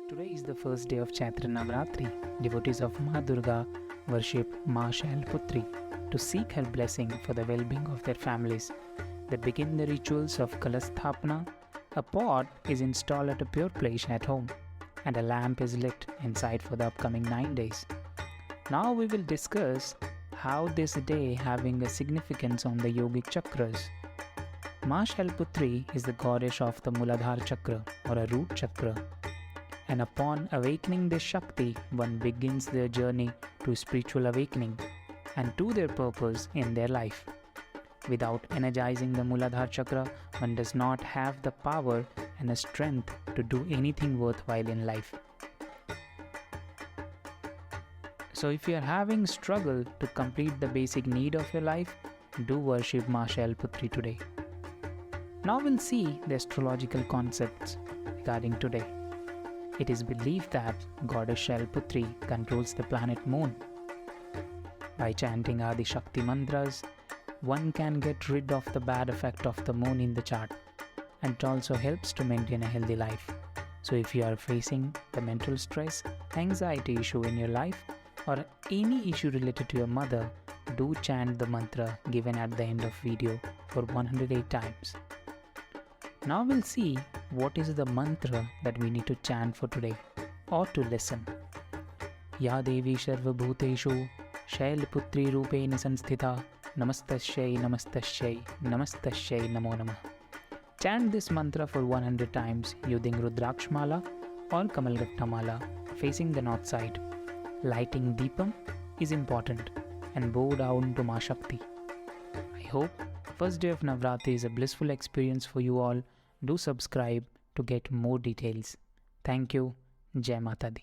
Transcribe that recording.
Today is the first day of Chaitra Navratri. Devotees of Maa Durga worship Maa Shailputri to seek her blessing for the well-being of their families. They begin the rituals of Kalash Sthapana. A pot is installed at a pure place at home and a lamp is lit inside for the upcoming 9 days. Now we will discuss how this day having a significance on the Yogic chakras. Maa Shailputri is the goddess of the muladhara chakra or a root chakra. And upon awakening this Shakti, one begins their journey to spiritual awakening and to their purpose in their life. Without energizing the muladhara chakra, one does not have the power and the strength to do anything worthwhile in life. So if you are having struggle to complete the basic need of your life, do worship Maa Shailputri today. Now we'll see the astrological concepts regarding today. It is believed that Goddess Shailputri controls the planet Moon. By chanting Adi Shakti mantras, one can get rid of the bad effect of the moon in the chart, and it also helps to maintain a healthy life. So if you are facing the mental stress, anxiety issue in your life, or any issue related to your mother, do chant the mantra given at the end of video for 108 times. Now we'll see what is the mantra that we need to chant for today or to listen. Ya Devi Sarva Bhuteshu Shailputri Rupena Sanstita Namastashay Namastashay Namastashay Namo Namah. Chant this mantra for 100 times using Rudraksh Mala or Kamalgatta Mala facing the north side. Lighting Deepam is important and bow down to Maa Shakti. I hope first day of Navratri is a blissful experience for you all. Do subscribe to get more details. Thank you. Jai Mata Di.